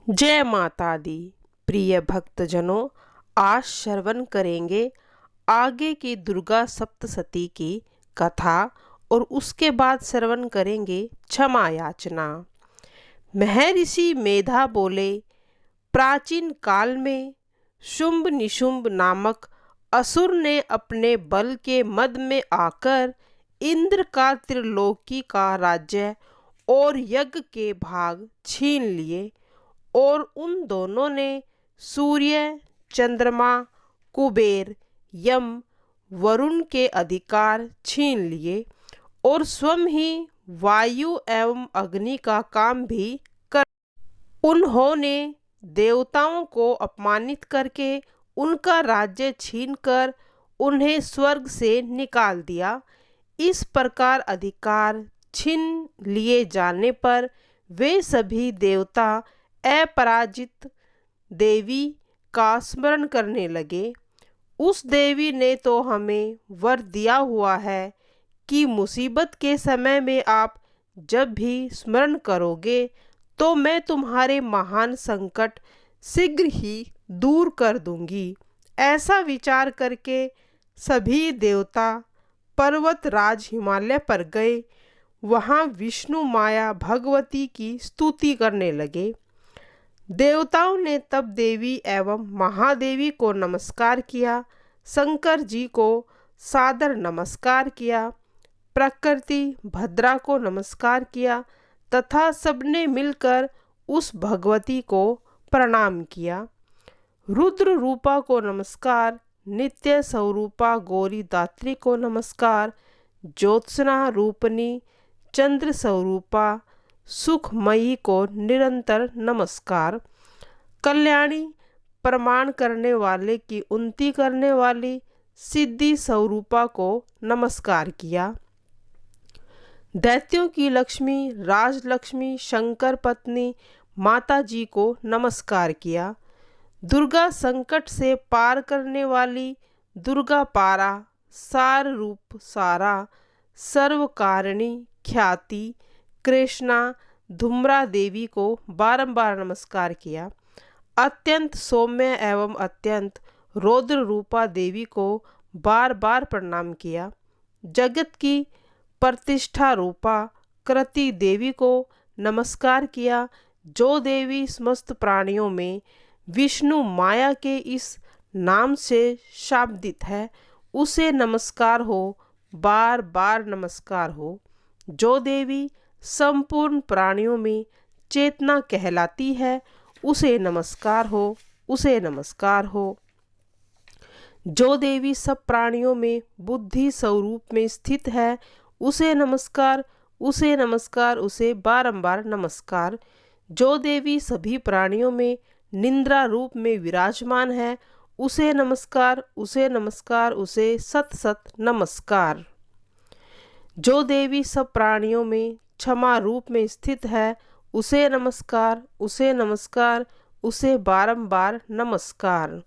जय माता दी। प्रिय भक्तजनों, आज श्रवण करेंगे आगे की दुर्गा सप्तशती की कथा और उसके बाद श्रवण करेंगे क्षमा याचना। महर्षि मेधा बोले, प्राचीन काल में शुंभ निशुंभ नामक असुर ने अपने बल के मद में आकर इंद्र का त्रिलोकी का राज्य और यज्ञ के भाग छीन लिए और उन दोनों ने सूर्य, चंद्रमा, कुबेर, यम, वरुण के अधिकार छीन लिए और स्वयं ही वायु एवं अग्नि का काम भी कर। उन्होंने देवताओं को अपमानित करके उनका राज्य छीनकर उन्हें स्वर्ग से निकाल दिया। इस प्रकार अधिकार छीन लिए जाने पर वे सभी देवता अपराजित देवी का स्मरण करने लगे। उस देवी ने तो हमें वर दिया हुआ है कि मुसीबत के समय में आप जब भी स्मरण करोगे तो मैं तुम्हारे महान संकट शीघ्र ही दूर कर दूंगी। ऐसा विचार करके सभी देवता पर्वत राज हिमालय पर गए। वहाँ विष्णु माया भगवती की स्तुति करने लगे। देवताओं ने तब देवी एवं महादेवी को नमस्कार किया, शंकर जी को सादर नमस्कार किया, प्रकृति भद्रा को नमस्कार किया तथा सबने मिलकर उस भगवती को प्रणाम किया। रुद्र रूपा को नमस्कार, नित्य स्वरूपा गौरी दात्री को नमस्कार, ज्योत्सना रूपनी चंद्र स्वरूपा सुखमयी को निरंतर नमस्कार, कल्याणी प्रमाण करने वाले की उन्नति करने वाली सिद्धि स्वरूपा को नमस्कार किया। दैत्यों की लक्ष्मी राजलक्ष्मी शंकर पत्नी माता जी को नमस्कार किया। दुर्गा संकट से पार करने वाली दुर्गा पारा सार रूप सारा सर्वकारिणी ख्याति कृष्णा धूम्रा देवी को बारंबार नमस्कार किया। अत्यंत सौम्य एवं अत्यंत रौद्र रूपा देवी को बार बार प्रणाम किया। जगत की प्रतिष्ठा रूपा कृति देवी को नमस्कार किया। जो देवी समस्त प्राणियों में विष्णु माया के इस नाम से शाब्दित है उसे नमस्कार हो, बार बार नमस्कार हो। जो देवी संपूर्ण प्राणियों में चेतना कहलाती है उसे नमस्कार हो, उसे नमस्कार हो। जो देवी सब प्राणियों में बुद्धि स्वरूप में स्थित है उसे नमस्कार, उसे नमस्कार, उसे बारंबार नमस्कार। जो देवी सभी प्राणियों में निंद्रा रूप में विराजमान है उसे नमस्कार, उसे नमस्कार, उसे सत सत नमस्कार। जो देवी सब प्राणियों में क्षमा रूप में स्थित है उसे नमस्कार, उसे नमस्कार, उसे बारंबार नमस्कार।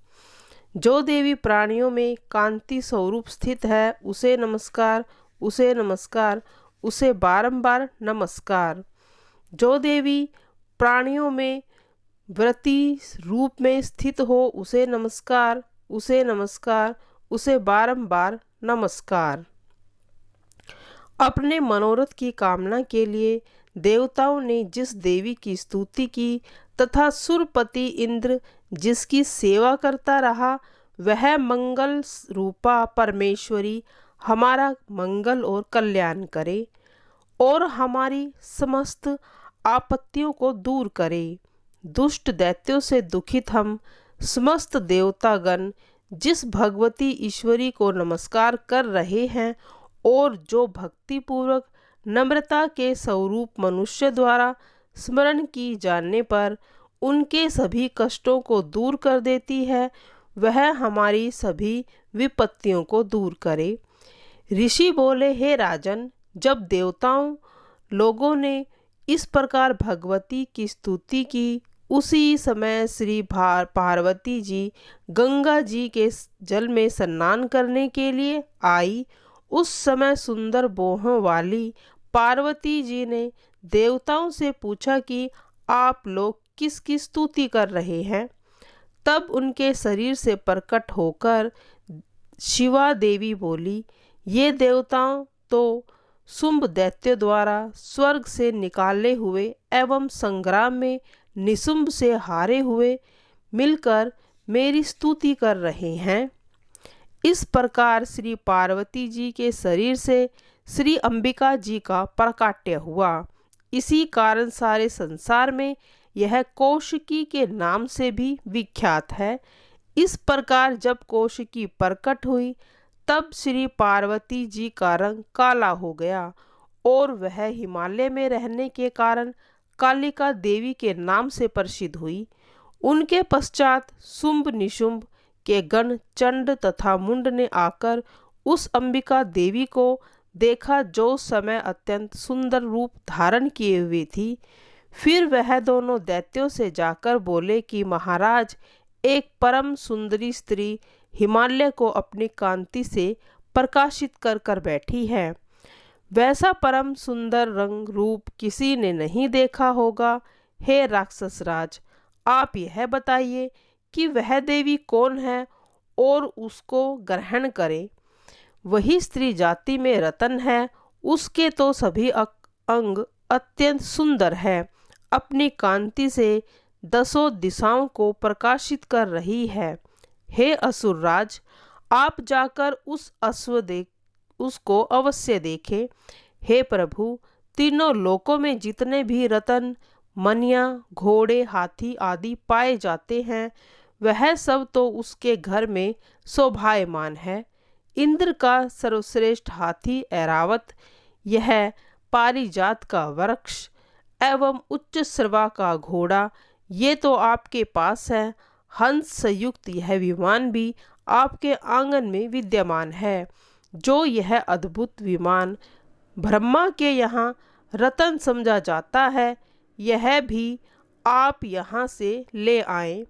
जो देवी प्राणियों में कांति स्वरूप स्थित है उसे नमस्कार, उसे नमस्कार, उसे बारंबार नमस्कार। जो देवी प्राणियों में व्रति रूप में स्थित हो उसे नमस्कार, उसे नमस्कार, उसे बारंबार नमस्कार। अपने मनोरथ की कामना के लिए देवताओं ने जिस देवी की स्तुति की तथा सुरपति इंद्र जिसकी सेवा करता रहा वह मंगल रूपा परमेश्वरी हमारा मंगल और कल्याण करे और हमारी समस्त आपत्तियों को दूर करे। दुष्ट दैत्यों से दुखित हम समस्त देवतागण जिस भगवती ईश्वरी को नमस्कार कर रहे हैं और जो भक्तिपूर्वक नम्रता के स्वरूप मनुष्य द्वारा स्मरण की जाने पर उनके सभी कष्टों को दूर कर देती है, वह हमारी सभी विपत्तियों को दूर करे। ऋषि बोले, हे राजन, जब देवताओं लोगों ने इस प्रकार भगवती की स्तुति की उसी समय श्री पार्वती जी गंगा जी के जल में स्नान करने के लिए आई। उस समय सुंदर बोहों वाली पार्वती जी ने देवताओं से पूछा कि आप लोग किसकी स्तुति कर रहे हैं। तब उनके शरीर से प्रकट होकर शिवा देवी बोली, ये देवताओं तो शुंभ दैत्य द्वारा स्वर्ग से निकाले हुए एवं संग्राम में निशुंभ से हारे हुए मिलकर मेरी स्तुति कर रहे हैं। इस प्रकार श्री पार्वती जी के शरीर से श्री अंबिका जी का प्राकट्य हुआ। इसी कारण सारे संसार में यह कौशिकी के नाम से भी विख्यात है। इस प्रकार जब कौशिकी प्रकट हुई तब श्री पार्वती जी का रंग काला हो गया और वह हिमालय में रहने के कारण कालिका देवी के नाम से प्रसिद्ध हुई। उनके पश्चात शुंभ निशुंभ के गण चंड तथा मुंड ने आकर उस अंबिका देवी को देखा जो समय अत्यंत सुंदर रूप धारण किए हुए थी। फिर वह दोनों दैत्यों से जाकर बोले कि महाराज, एक परम सुंदरी स्त्री हिमालय को अपनी कांति से प्रकाशित कर कर बैठी है। वैसा परम सुंदर रंग रूप किसी ने नहीं देखा होगा। हे राक्षस राज, आप यह बताइए कि वह देवी कौन है और उसको ग्रहण करें। वही स्त्री जाति में रतन है, उसके तो सभी अंग अत्यंत सुंदर है, अपनी कांति से दसों दिशाओं को प्रकाशित कर रही है। हे असुरराज, आप जाकर उसको अवश्य देखें। हे प्रभु, तीनों लोकों में जितने भी रतन, मनिया, घोड़े, हाथी आदि पाए जाते हैं वह सब तो उसके घर में शोभायमान है। इंद्र का सर्वश्रेष्ठ हाथी ऐरावत, यह पारिजात का वृक्ष एवं उच्च श्रवा का घोड़ा, ये तो आपके पास है। हंस संयुक्त यह विमान भी आपके आंगन में विद्यमान है। जो यह अद्भुत विमान ब्रह्मा के यहाँ रतन समझा जाता है, यह भी आप यहाँ से ले आएं।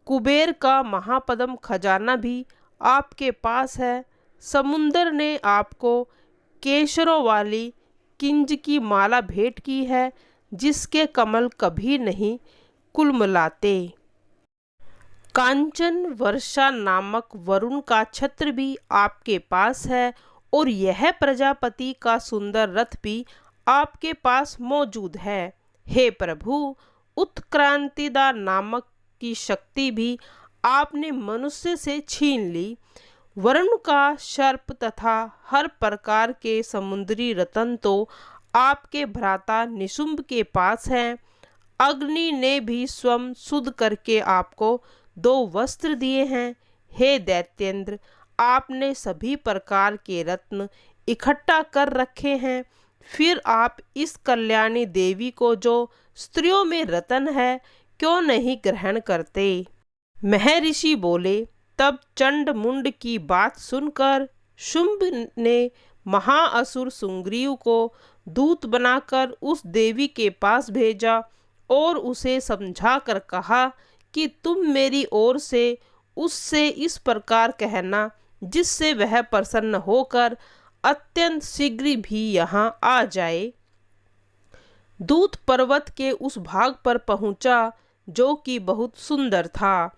कुबेर का महापद्म खजाना भी आपके पास है। समुंदर ने आपको केशरों वाली किंज की माला भेंट की है, जिसके कमल कभी नहीं कुलमलाते। कांचन वर्षा नामक वरुण का छत्र भी आपके पास है और यह प्रजापति का सुंदर रथ भी आपके पास मौजूद है। हे प्रभु, उत्क्रांतिदा नामक की शक्ति भी आपने मनुष्य से छीन ली। वरुण का सर्प तथा हर प्रकार के समुद्री रतन तो आपके भ्राता निशुंभ के पास हैं। अग्नि ने भी स्वयं शुद्ध करके आपको 2 वस्त्र दिए हैं। हे दैत्येंद्र, आपने सभी प्रकार के रत्न इकट्ठा कर रखे हैं। फिर आप इस कल्याणी देवी को, जो स्त्रियों में रतन है, क्यों नहीं ग्रहण करते। महर्षि बोले। तब चंड मुंड की बात सुनकर शुंभ ने महाअसुर सुग्रीव को दूत बनाकर उस देवी के पास भेजा और उसे समझा कर कहा कि तुम मेरी ओर से उससे इस प्रकार कहना, जिससे वह प्रसन्न होकर अत्यंत शीघ्र भी यहाँ आ जाए। दूत पर्वत के उस भाग पर पहुँचा जो कि बहुत सुंदर था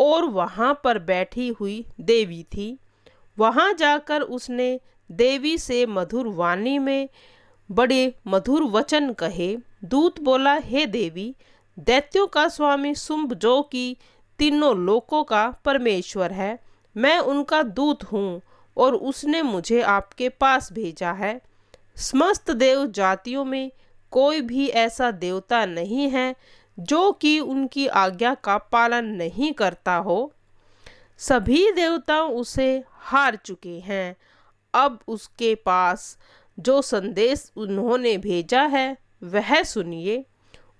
और वहाँ पर बैठी हुई देवी थी। वहाँ जाकर उसने देवी से मधुर वाणी में बड़े मधुर वचन कहे। दूत बोला, हे देवी, दैत्यों का स्वामी शुंभ, जो कि तीनों लोकों का परमेश्वर है, मैं उनका दूत हूँ और उसने मुझे आपके पास भेजा है। समस्त देव जातियों में कोई भी ऐसा देवता नहीं है जो कि उनकी आज्ञा का पालन नहीं करता हो। सभी देवता उसे हार चुके हैं। अब उसके पास जो संदेश उन्होंने भेजा है वह सुनिए।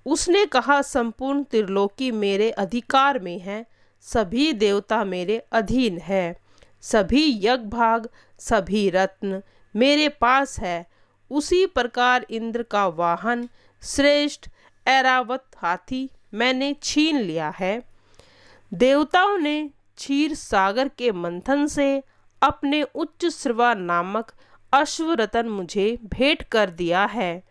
उसने कहा, संपूर्ण त्रिलोकी मेरे अधिकार में है, सभी देवता मेरे अधीन है, सभी यज्ञ भाग, सभी रत्न मेरे पास है। उसी प्रकार इंद्र का वाहन श्रेष्ठ ऐरावत हाथी मैंने छीन लिया है। देवताओं ने क्षीर सागर के मंथन से अपने उच्च श्रवा नामक अश्वरतन मुझे भेंट कर दिया है।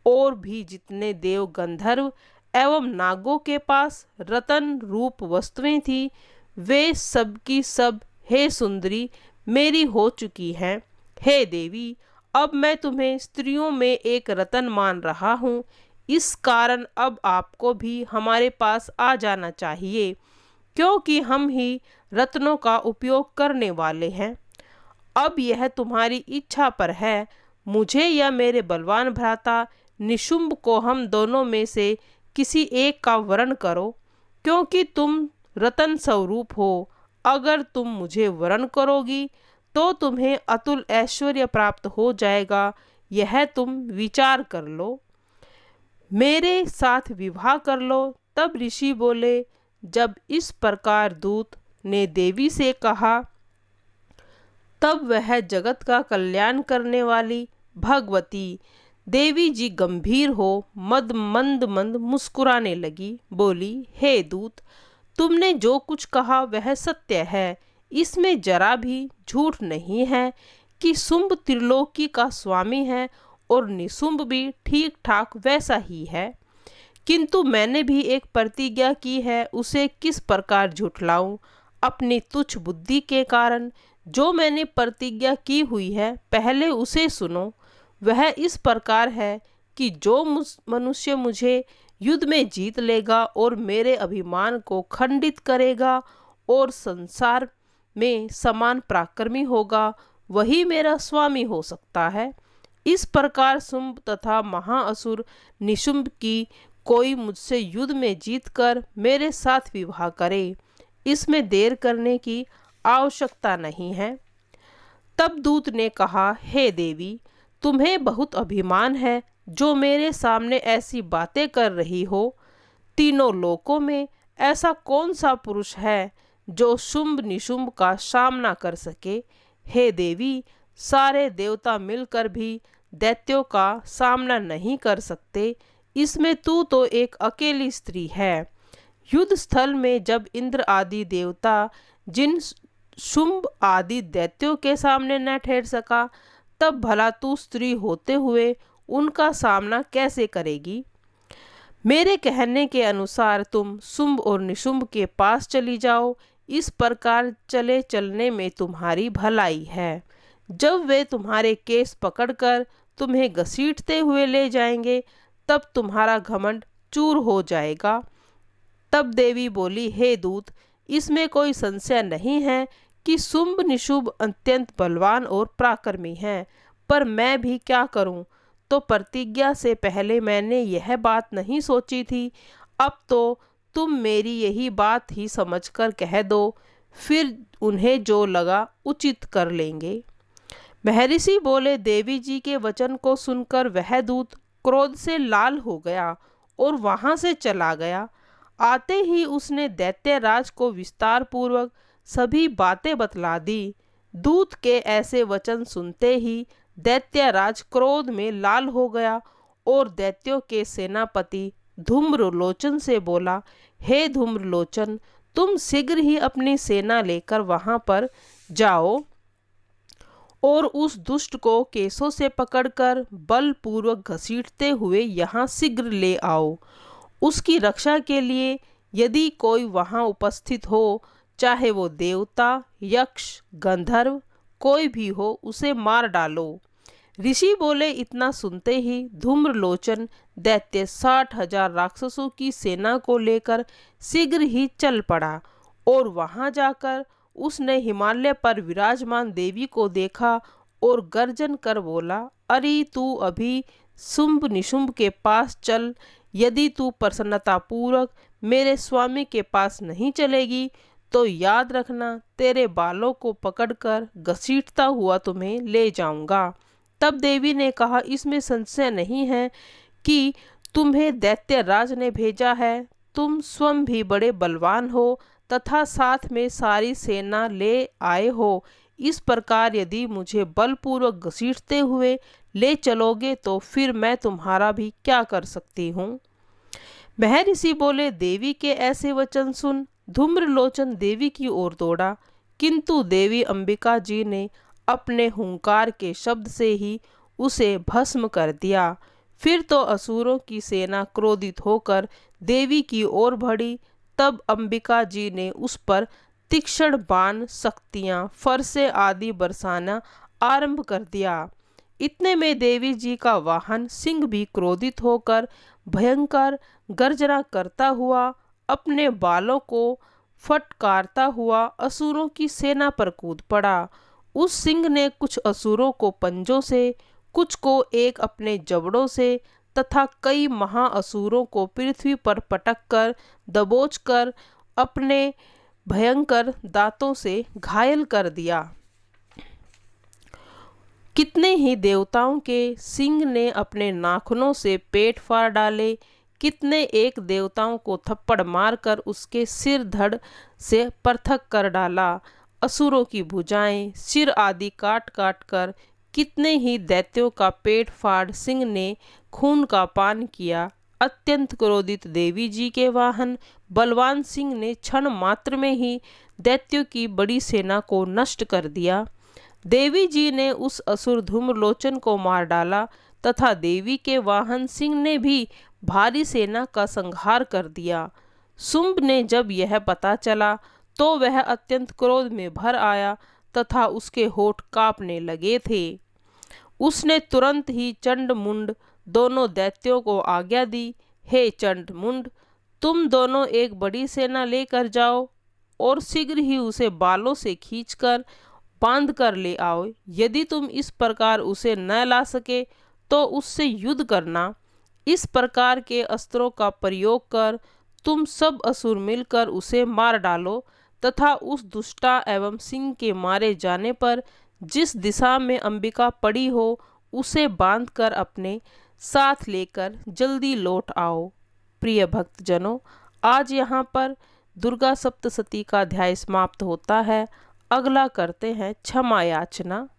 और भी जितने देव, गंधर्व एवं नागों के पास रतन रूप वस्तुएं थी, वे सब की सब हे सुंदरी मेरी हो चुकी हैं। हे देवी, अब मैं तुम्हें स्त्रियों में एक रतन मान रहा हूँ। इस कारण अब आपको भी हमारे पास आ जाना चाहिए, क्योंकि हम ही रत्नों का उपयोग करने वाले हैं। अब यह तुम्हारी इच्छा पर है, मुझे या मेरे बलवान भ्राता निशुंभ को हम दोनों में से किसी एक का वरण करो, क्योंकि तुम रतन स्वरूप हो। अगर तुम मुझे वरण करोगी तो तुम्हें अतुल ऐश्वर्य प्राप्त हो जाएगा, यह तुम विचार कर लो। मेरे साथ विवाह कर लो। तब ऋषि बोले, जब इस प्रकार दूत ने देवी से कहा, तब वह जगत का कल्याण करने वाली भगवती देवी जी गंभीर हो मंद मंद मुस्कुराने लगी। बोली, हे दूत, तुमने जो कुछ कहा वह सत्य है, इसमें जरा भी झूठ नहीं है कि शुंभ त्रिलोकी का स्वामी है और निशुंभ भी ठीक ठाक वैसा ही है। किंतु मैंने भी एक प्रतिज्ञा की है, उसे किस प्रकार झुठलाऊं। अपनी तुच्छ बुद्धि के कारण जो मैंने प्रतिज्ञा की हुई है, पहले उसे सुनो। वह इस प्रकार है कि जो मनुष्य मुझे युद्ध में जीत लेगा और मेरे अभिमान को खंडित करेगा और संसार में समान पराक्रमी होगा, वही मेरा स्वामी हो सकता है। इस प्रकार शुंभ तथा महाअसुर निशुंभ की कोई मुझसे युद्ध में जीतकर मेरे साथ विवाह करे, इसमें देर करने की आवश्यकता नहीं है। तब दूत ने कहा, हे देवी, तुम्हें बहुत अभिमान है जो मेरे सामने ऐसी बातें कर रही हो। तीनों लोकों में ऐसा कौन सा पुरुष है जो शुंभ निशुंभ का सामना कर सके। हे देवी, सारे देवता मिलकर भी दैत्यों का सामना नहीं कर सकते, इसमें तू तो एक अकेली स्त्री है। युद्ध स्थल में जब इंद्र आदि देवता जिन शुंभ आदि दैत्यों के सामने न ठहर सका, तब भला तू स्त्री होते हुए उनका सामना कैसे करेगी। मेरे कहने के अनुसार तुम शुंभ और निशुंभ के पास चली जाओ, इस प्रकार चले चलने में तुम्हारी भलाई है। जब वे तुम्हारे केस पकड़कर तुम्हें घसीटते हुए ले जाएंगे, तब तुम्हारा घमंड चूर हो जाएगा। तब देवी बोली, हे दूत, इसमें कोई संशय नहीं है कि शुंभ निशुंभ अत्यंत बलवान और पराक्रमी हैं, पर मैं भी क्या करूं। तो प्रतिज्ञा से पहले मैंने यह बात नहीं सोची थी, अब तो तुम मेरी यही बात ही समझकर कह दो, फिर उन्हें जो लगा उचित कर लेंगे। महर्षि बोले, देवी जी के वचन को सुनकर वह दूत क्रोध से लाल हो गया और वहां से चला गया। आते ही उसने दैत्यराज को विस्तार पूर्वक सभी बातें बतला दी। दूत के ऐसे वचन सुनते ही दैत्यराज क्रोध में लाल हो गया और दैत्यों के सेनापति धूम्रलोचन से बोला, हे धूम्रलोचन, तुम शीघ्र ही अपनी सेना लेकर वहां पर जाओ और उस दुष्ट को केसों से पकड़कर बलपूर्वक घसीटते हुए यहाँ शीघ्र ले आओ। उसकी रक्षा के लिए यदि कोई वहाँ उपस्थित हो, चाहे वो देवता, यक्ष, गंधर्व कोई भी हो, उसे मार डालो। ऋषि बोले, इतना सुनते ही धूम्रलोचन दैत्य 60,000 राक्षसों की सेना को लेकर शीघ्र ही चल पड़ा और वहां जाकर उसने हिमालय पर विराजमान देवी को देखा और गर्जन कर बोला, अरे तू अभी शुंभ निशुंभ के पास चल। यदि तू प्रसन्नतापूर्वक मेरे स्वामी के पास नहीं चलेगी तो याद रखना, तेरे बालों को पकड़कर घसीटता हुआ तुम्हें ले जाऊंगा। तब देवी ने कहा, इसमें संशय नहीं है कि तुम्हें दैत्यराज ने भेजा है। तुम स्वयं भी बड़े बलवान हो तथा साथ में सारी सेना ले आए हो। इस प्रकार यदि मुझे बलपूर्वक घसीटते हुए ले चलोगे तो फिर मैं तुम्हारा भी क्या कर सकती हूँ। महर्षि बोले, देवी के ऐसे वचन सुन धूम्रलोचन देवी की ओर दौड़ा, किंतु देवी अंबिका जी ने अपने हुंकार के शब्द से ही उसे भस्म कर दिया। फिर तो असुरों की सेना क्रोधित होकर देवी की ओर बढ़ी। तब अंबिका जी ने उस पर तीक्ष्ण बाण, शक्तियाँ, फरसे आदि बरसाना आरंभ कर दिया। इतने में देवी जी का वाहन सिंह भी क्रोधित होकर भयंकर गर्जना करता हुआ अपने बालों को फटकारता हुआ असुरों की सेना पर कूद पड़ा। उस सिंह ने कुछ असुरों को पंजों से, कुछ को एक अपने जबड़ों से तथा कई महाअसुरों को पृथ्वी पर पटक कर दबोचकर अपने भयंकर दांतों से घायल कर दिया। कितने ही देवताओं के सिंह ने अपने नाखूनों से पेट फाड़ डाले। कितने एक देवताओं को थप्पड़ मारकर उसके सिर धड़ से पृथक कर डाला। असुरों की भुजाएं, सिर आदि काट काट कर कितने ही दैत्यों का पेट फाड़ सिंह ने खून का पान किया। अत्यंत क्रोधित देवी जी के वाहन बलवान सिंह ने क्षण मात्र में ही दैत्यों की बड़ी सेना को नष्ट कर दिया। देवी जी ने उस असुर धूम्रलोचन को मार डाला तथा देवी के वाहन सिंह ने भी भारी सेना का संहार कर दिया। शुंभ ने जब यह पता चला तो वह अत्यंत क्रोध में भर आया तथा उसके होठ कांपने लगे थे। उसने तुरंत ही चंड मुंड दोनों दैत्यों को आज्ञा दी, हे चंड मुंड, तुम दोनों एक बड़ी सेना लेकर जाओ और शीघ्र ही उसे बालों से खींचकर बांध कर ले आओ। यदि तुम इस प्रकार उसे न ला सके तो उससे युद्ध करना। इस प्रकार के अस्त्रों का प्रयोग कर तुम सब असुर मिलकर उसे मार डालो तथा उस दुष्टा एवं सिंह के मारे जाने पर जिस दिशा में अंबिका पड़ी हो उसे बांधकर अपने साथ लेकर जल्दी लौट आओ। प्रिय भक्तजनों, आज यहाँ पर दुर्गा सप्तशती का अध्याय समाप्त होता है। अगला करते हैं क्षमा याचना।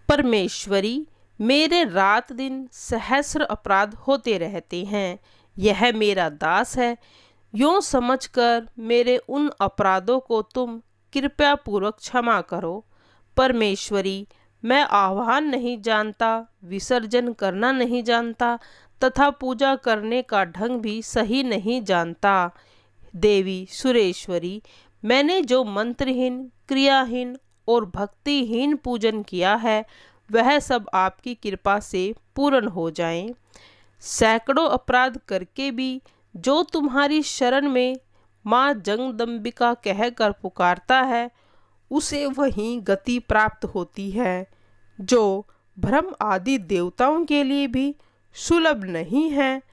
परमेश्वरी, मेरे रात दिन सहस्र अपराध होते रहते हैं। यह मेरा दास है, यूँ समझकर मेरे उन अपराधों को तुम कृपया पूर्वक क्षमा करो। परमेश्वरी, मैं आह्वान नहीं जानता, विसर्जन करना नहीं जानता तथा पूजा करने का ढंग भी सही नहीं जानता। देवी सुरेश्वरी, मैंने जो मंत्रहीन, क्रियाहीन और भक्तिहीन पूजन किया है वह सब आपकी कृपा से पूर्ण हो जाएं। सैकड़ों अपराध करके भी जो तुम्हारी शरण में माँ जगदम्बिका कहकर पुकारता है उसे वही गति प्राप्त होती है जो ब्रह्म आदि देवताओं के लिए भी सुलभ नहीं है।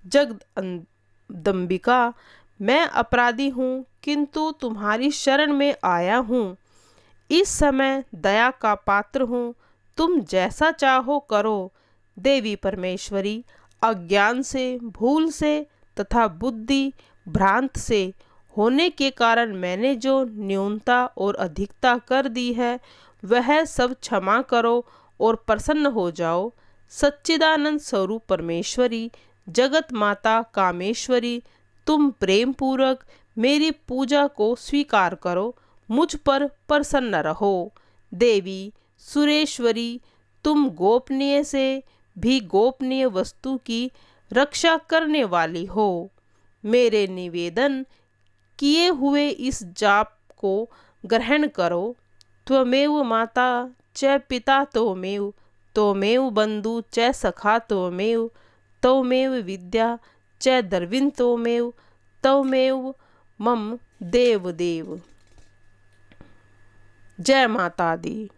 जगदम्बिका, मैं अपराधी हूँ किंतु तुम्हारी शरण में आया हूँ। इस समय दया का पात्र हूँ, तुम जैसा चाहो करो। देवी परमेश्वरी, अज्ञान से, भूल से तथा बुद्धि भ्रांत से होने के कारण मैंने जो न्यूनता और अधिकता कर दी है वह सब क्षमा करो और प्रसन्न हो जाओ। सच्चिदानंद स्वरूप परमेश्वरी, जगत माता कामेश्वरी, तुम प्रेम पूर्वक मेरी पूजा को स्वीकार करो, मुझ पर प्रसन्न रहो। देवी सुरेश्वरी, तुम गोपनीय से भी गोपनीय वस्तु की रक्षा करने वाली हो। मेरे निवेदन किए हुए इस जाप को ग्रहण करो। त्वमेव माता च पिता त्वमेव, त्वमेव बंधु च सखा त्वमेव, त्वमेव विद्या च द्रविण त्वमेव, त्वमेव मम देव देव। जय माता दी।